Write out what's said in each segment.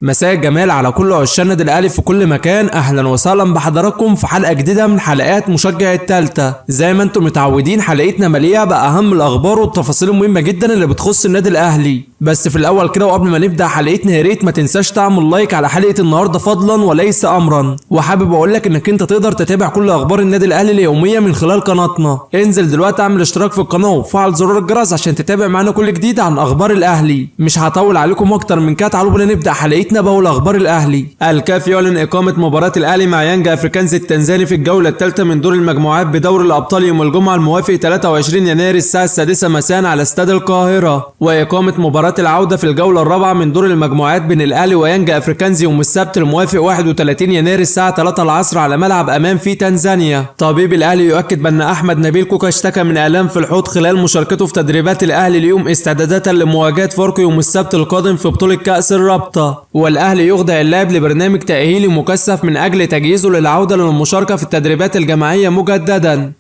مساء الجمال على كل عشاق النادي الاهلي في كل مكان. اهلا وسهلا بحضراتكم في حلقه جديده من حلقات مشجع التالتة. زي ما انتم متعودين حلقتنا مليئه باهم الاخبار والتفاصيل المهمه جدا اللي بتخص النادي الاهلي. بس في الاول كده وقبل ما نبدا حلقتنا يا ريت ما تنساش تعمل لايك على حلقه النهارده فضلا وليس امرا. وحابب اقول لك انك انت تقدر تتابع كل اخبار النادي الاهلي اليوميه من خلال قناتنا. انزل دلوقتي اعمل اشتراك في القناه وفعل زرار الجرس عشان تتابع معانا كل جديد عن اخبار الاهلي. مش هطول عليكم اكتر من كده، تعالوا بينا نبدا حلقتنا باول اخبار الاهلي. الكاف يعلن اقامه مباراه الاهلي مع يانج افريكانز التنزاني في الجوله الثالثه من دور المجموعات بدوري الابطال يوم الجمعه الموافق 23 يناير الساعه 6 مساء على استاد القاهره، واقامه مباراه العوده في الجوله الرابعه من دور المجموعات بين الاهلي ويانج افريكانز يوم السبت الموافق 31 يناير الساعه 3 العصر على ملعب امان في تنزانيا. طبيب الاهلي يؤكد بان احمد نبيل كوكا اشتكى من الام في الحوض خلال مشاركته في تدريبات الاهلي اليوم استعدادات لمواجهه فاركو يوم السبت القادم في بطوله كاس الرابطه. والاهلي يخضع اللاعب لبرنامج تاهيلي مكثف من اجل تجهيزه للعوده للمشاركه في التدريبات الجماعيه مجددا.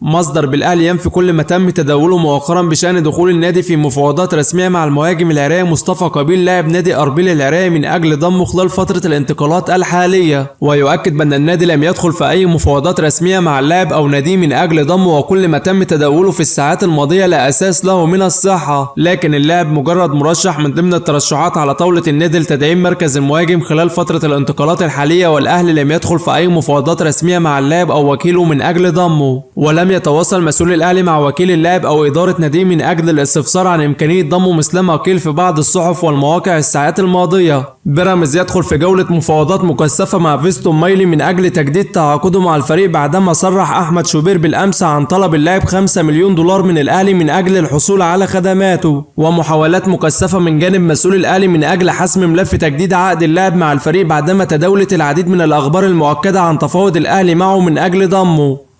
مصدر بالاهلي ينفي كل ما تم تداوله مؤخرا بشان دخول النادي في مفاوضات رسميه مع المهاجم العراقي مصطفى قابيل لاعب نادي اربيل العراقي من اجل ضمه خلال فتره الانتقالات الحاليه. ويؤكد بان النادي لم يدخل في اي مفاوضات رسميه مع اللاعب او ناديه من اجل ضمه، وكل ما تم تداوله في الساعات الماضيه لا اساس له من الصحه، لكن اللاعب مجرد مرشح من ضمن الترشحات على طاوله النادي لتدعيم مركز المهاجم خلال فتره الانتقالات الحاليه. والاهلي لم يدخل في اي مفاوضات رسميه مع اللاعب او وكيله من اجل ضمه. ولم يتواصل مسؤول الاهلي مع وكيل اللاعب او اداره ناديه من اجل الاستفسار عن امكانيه ضمه مثلما قيل في بعض الصحف والمواقع الساعات الماضيه. بيراميدز يدخل في جوله مفاوضات مكثفه مع فيستون مايلي من اجل تجديد تعاقده مع الفريق بعدما صرح احمد شوبير بالامس عن طلب اللاعب 5 مليون دولار من الاهلي من اجل الحصول على خدماته. ومحاولات مكثفه من جانب مسؤول الاهلي من اجل حسم ملف تجديد عقد اللاعب مع الفريق بعدما تداولت العديد من الاخبار المؤكده عن تفاوض الاهلي معه من اجل ضمه.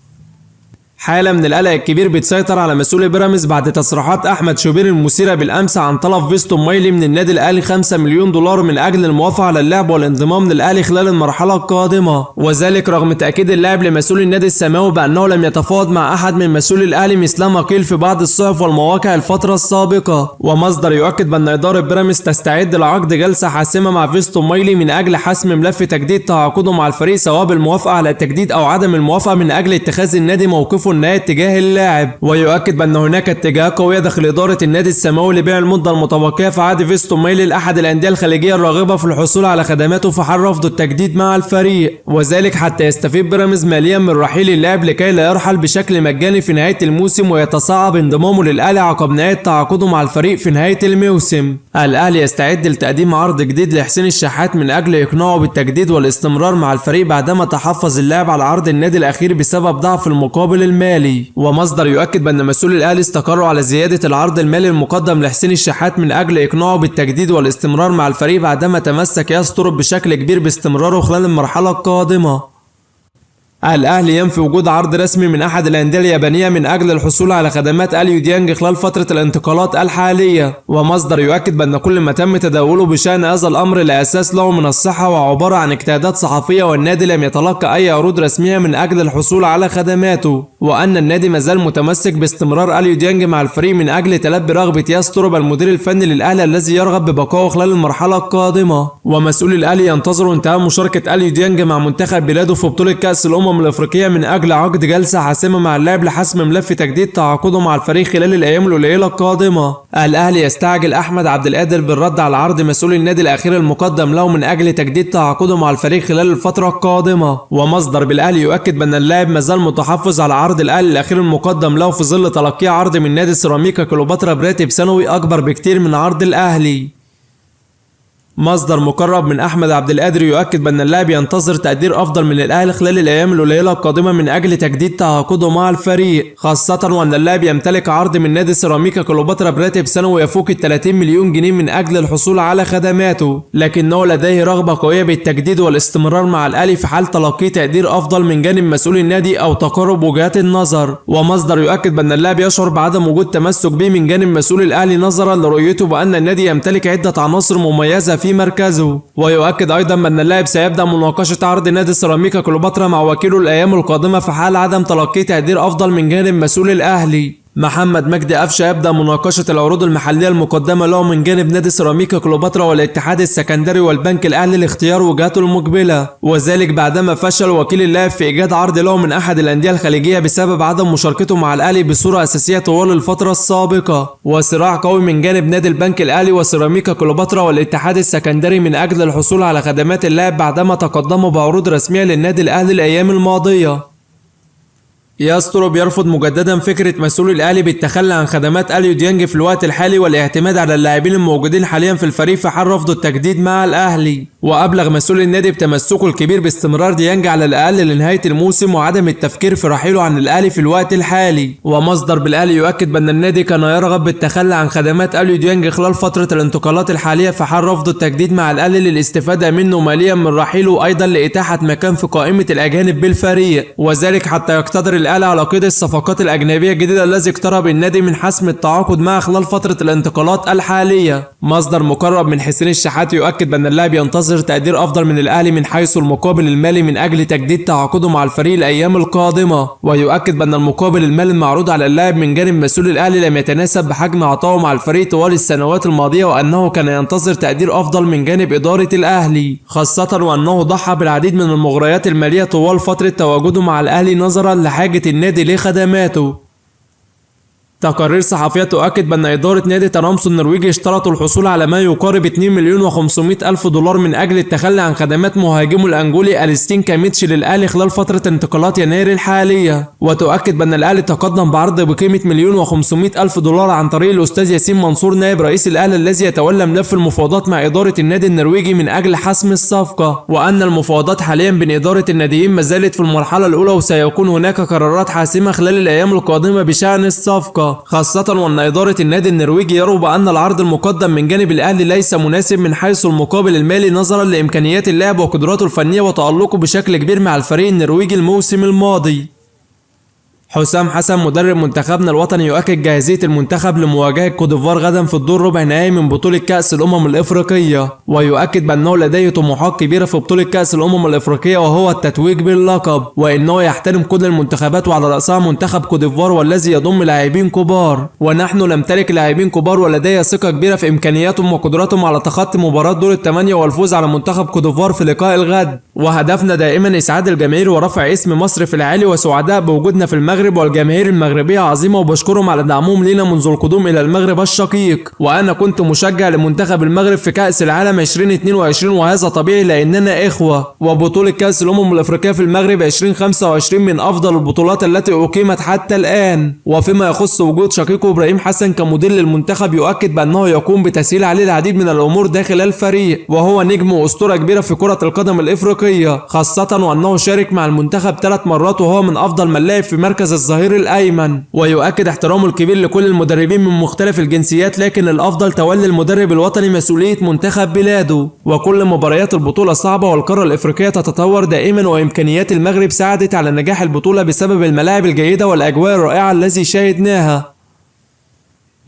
حالة من القلق الكبير بتسيطر على مسؤول بيراميدز بعد تصريحات احمد شوبير المثيره بالامس عن طلب فيستون مايلي من النادي الاهلي 5 مليون دولار من اجل الموافقه على اللاعب والانضمام للاهلي خلال المرحله القادمه، وذلك رغم تاكيد اللاعب لمسؤول النادي السماوي بانه لم يتفاوض مع احد من مسؤولي الاهلي مثلما قيل في بعض الصحف والمواقع الفتره السابقه. ومصدر يؤكد بان اداره بيراميدز تستعد لعقد جلسه حاسمه مع فيستون مايلي من اجل حسم ملف تجديد تعاقده مع الفريق، سواء بالموافقه على التجديد او عدم الموافقه، من اجل اتخاذ النادي موقفه النهائي تجاه اللاعب. ويؤكد بان هناك اتجاهات قويه داخل اداره النادي السماوي لبيع المده المتبقيه في عقد فيستون مايلي لاحد الانديه الخليجيه الراغبه في الحصول على خدماته في حال رفض التجديد مع الفريق، وذلك حتى يستفيد بيراميدز ماليا من رحيل اللاعب لكي لا يرحل بشكل مجاني في نهايه الموسم ويتصعب انضمامه للاهلي عقب نهايه تعاقده مع الفريق في نهايه الموسم. الاهلي يستعد لتقديم عرض جديد لحسين الشحات من اجل اقناعه بالتجديد والاستمرار مع الفريق بعدما تحفظ اللاعب على عرض النادي الاخير بسبب ضعف المقابل المالي. ومصدر يؤكد بان مسؤول الاهلي استقروا على زياده العرض المالي المقدم لحسين الشحات من اجل اقناعه بالتجديد والاستمرار مع الفريق بعدما تمسك يستر بشكل كبير باستمراره خلال المرحله القادمه. الاهلي ينفي وجود عرض رسمي من احد الانديه اليابانيه من اجل الحصول على خدمات اليو ديانج خلال فتره الانتقالات الحاليه. ومصدر يؤكد بان كل ما تم تداوله بشان هذا الامر لا اساس له من الصحه وعباره عن اجتهادات صحفيه، والنادي لم يتلقى اي عروض رسميه من اجل الحصول على خدماته، وان النادي مازال متمسك باستمرار اليو ديانج مع الفريق من اجل تلبي رغبه ياستر المدير الفني للاهلي الذي يرغب ببقائه خلال المرحله القادمه. ومسؤول الاهلي ينتظر انتهاء مشاركه اليو ديانج مع منتخب بلاده في بطوله كاس الامم الافريقيه من اجل عقد جلسه حاسمه مع اللاعب لحسم ملف تجديد تعاقده مع الفريق خلال الايام القليله القادمه. الاهلي يستعجل احمد عبد القادر بالرد على عرض مسؤول النادي الاخير المقدم له من اجل تجديد تعاقده مع الفريق خلال الفتره القادمه. ومصدر بالاهلي يؤكد بان اللاعب مازال متحفظ على عرض الاهلي الاخير المقدم له في ظل تلقيه عرض من نادي سيراميكا كليوباترا براتب سنوي اكبر بكتير من عرض الاهلي. مصدر مقرب من احمد عبد القادر يؤكد بان اللاعب ينتظر تقدير افضل من الاهلي خلال الايام القليله القادمه من اجل تجديد تعاقده مع الفريق، خاصه وان اللاعب يمتلك عرض من نادي سيراميكا كليوباترا براتب سنوي يفوق ال 30 مليون جنيه من اجل الحصول على خدماته، لكنه لديه رغبه قويه بالتجديد والاستمرار مع الاهلي في حال تلقيه تقدير افضل من جانب مسؤول النادي او تقارب وجهات النظر. ومصدر يؤكد بان اللاعب يشعر بعدم وجود تمسك به من جانب مسؤول الاهلي نظرا لرؤيته بان النادي يمتلك عده عناصر مميزه في مركزه. ويؤكد ايضا ان اللاعب سيبدا مناقشه عرض نادي سيراميكا كليوباترا مع وكيله الايام القادمه في حال عدم تلقي تقدير افضل من جانب مسؤول الاهلي. محمد مجدي قفشه يبدأ مناقشة العروض المحلية المقدمة له من جانب نادي سيراميكا كليوباترا والاتحاد السكندري والبنك الأهلي لاختيار وجهاته المقبلة، وذلك بعدما فشل وكيل اللاعب في إيجاد عرض له من أحد الأندية الخليجية بسبب عدم مشاركته مع الأهلي بصورة أساسية طوال الفترة السابقة. وصراع قوي من جانب نادي البنك الأهلي وسيراميكا كليوباترا والاتحاد السكندري من أجل الحصول على خدمات اللاعب بعدما تقدموا بعروض رسمية للنادي الأهلي الأيام الماضية. ياسترو بيرفض مجددا فكرة مسؤول الأهلي بالتخلي عن خدمات أليو ديانج في الوقت الحالي والاعتماد على اللاعبين الموجودين حاليا في الفريق في حال رفض التجديد مع الأهلي. وأبلغ مسؤول النادي بتمسكه الكبير باستمرار ديانج على الأقل لنهاية الموسم وعدم التفكير في رحيله عن الأهلي في الوقت الحالي. ومصدر بالأهلي يؤكد بأن النادي كان يرغب بالتخلي عن خدمات أليو ديانج خلال فترة الانتقالات الحالية في حال رفض التجديد مع الأهلي للاستفادة منه ماليا من رحيله وأيضا لإتاحة مكان في قائمة الأجانب بالفريق، وذلك حتى يقتدر الأهلي على قيد الصفقات الأجنبية الجديدة الذي اقترب النادي من حسم التعاقد معه خلال فترة الانتقالات الحالية. مصدر مقرب من حسين الشحات يؤكد بأن اللاعب ينتظر تقدير أفضل من الأهلي من حيث المقابل المالي من أجل تجديد تعاقده مع الفريق الأيام القادمة، ويؤكد بأن المقابل المالي المعروض على اللاعب من جانب مسؤول الأهلي لم يتناسب بحجم عطائه مع الفريق طوال السنوات الماضية، وأنه كان ينتظر تقدير أفضل من جانب إدارة الأهلي، خاصة وأنه ضحى بالعديد من المغريات المالية طوال فترة تواجده مع الأهلي نظرا لحاجة النادي لخدماته. تقارير صحفية تؤكد بأن إدارة نادي ترامسو النرويجي اشترطوا الحصول على ما يقارب 2,500,000 دولار من أجل التخلي عن خدمات مهاجمه الأنجولي أليستين كاميتشي للأهلي خلال فترة انتقالات يناير الحالية. وتؤكد بأن الأهلي تقدم بعرض بقيمة 1,500,000 دولار عن طريق الأستاذ ياسين منصور نائب رئيس الأهلي الذي يتولى ملف المفاوضات مع إدارة النادي النرويجي من أجل حسم الصفقة، وأن المفاوضات حاليا بين إدارة الناديين ما زالت في المرحلة الأولى وسيكون هناك قرارات حاسمة خلال الأيام القادمة بشأن الصفقة، خاصة وأن إدارة النادي النرويجي يروا بأن العرض المقدم من جانب الأهلي ليس مناسب من حيث المقابل المالي نظرا لإمكانيات اللاعب وقدراته الفنية وتألقه بشكل كبير مع الفريق النرويجي الموسم الماضي. حسام حسن مدرب منتخبنا الوطني يؤكد جاهزية المنتخب لمواجهة كوت ديفوار غدا في الدور ربع نهائي من بطولة كأس الأمم الإفريقية، ويؤكد بأنه لديه طموحات كبيرة في بطولة كأس الأمم الإفريقية وهو التتويج باللقب، وإنه يحترم كل المنتخبات وعلى رأسها منتخب كوت ديفوار والذي يضم لاعبين كبار، ونحن نمتلك لاعبين كبار ولدي ثقة كبيرة في إمكانياتهم وقدراتهم على تخطي مباراة دور الثمانية والفوز على منتخب كوت ديفوار في لقاء الغد، وهدفنا دائما إسعاد الجماهير ورفع اسم مصر في العالي وسعداء بوجودنا في المغرب والجماهير المغربية عظيمة وبشكرهم على دعمهم لنا منذ القدوم إلى المغرب الشقيق، وأنا كنت مشجع لمنتخب المغرب في كأس العالم 2022 وهذا طبيعي لأننا إخوة، وبطولة كأس الأمم الأفريقية في المغرب 2025 من أفضل البطولات التي أقيمت حتى الآن. وفيما يخص وجود شقيقه إبراهيم حسن كمدير للمنتخب يؤكد بأنه يقوم بتسهيل عليه العديد من الأمور داخل الفريق، وهو نجم وأسطورة كبيرة في كرة القدم الإفريقية، خاصة وأنه شارك مع المنتخب 3 مرات وهو من أفضل من لعب في مركز الظهير الأيمن. ويؤكد احترامه الكبير لكل المدربين من مختلف الجنسيات، لكن الأفضل تولي المدرب الوطني مسؤولية منتخب بلاده، وكل مباريات البطولة صعبة والقارة الإفريقية تتطور دائما، وإمكانيات المغرب ساعدت على نجاح البطولة بسبب الملاعب الجيدة والأجواء الرائعة التي شاهدناها.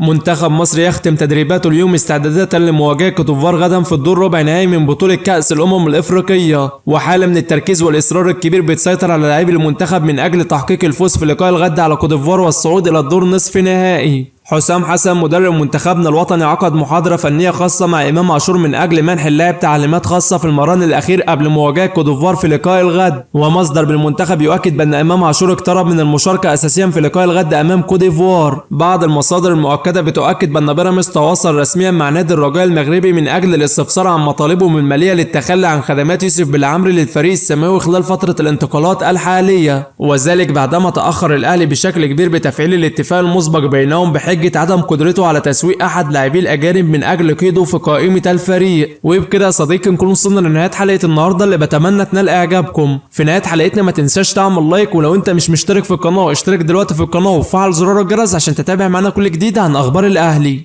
منتخب مصر يختم تدريباته اليوم استعدادات لمواجهة كوت ديفوار غدا في الدور ربع نهائي من بطولة كأس الأمم الإفريقية، وحالة من التركيز والإصرار الكبير بتسيطر على لاعبي المنتخب من أجل تحقيق الفوز في لقاء الغد على كوت ديفوار والصعود إلى الدور نصف نهائي. حسام حسن مدرب منتخبنا الوطني عقد محاضرة فنية خاصة مع إمام عاشور من أجل منح اللاعب تعليمات خاصة في المران الأخير قبل مواجهة كوت ديفوار في لقاء الغد، ومصدر بالمنتخب يؤكد بأن إمام عاشور اقترب من المشاركة أساسيا في لقاء الغد أمام كوت ديفوار. بعض المصادر المؤكدة بتؤكد بأن بيراميدز تواصل رسميا مع نادي الرجاء المغربي من أجل الاستفسار عن مطالبهم المالية للتخلي عن خدمات يوسف بالعمري للفريق السماوي خلال فترة الانتقالات الحالية، وذلك بعدما تأخر الأهلي بشكل كبير بتفعيل الاتفاق المسبق بينهم بحجة عدم قدرته على تسويق أحد لاعبي الأجانب من أجل قيده في قائمة الفريق. وبكده يا صديقي نكون وصلنا لنهاية حلقة النهاردة اللي بتمنى تنال إعجابكم. في نهاية حلقتنا ما تنساش تعمل لايك، ولو أنت مش مشترك في القناة اشترك دلوقتي في القناة وفعل زرار الجرس عشان تتابع معنا كل جديد عن أخبار الأهلي.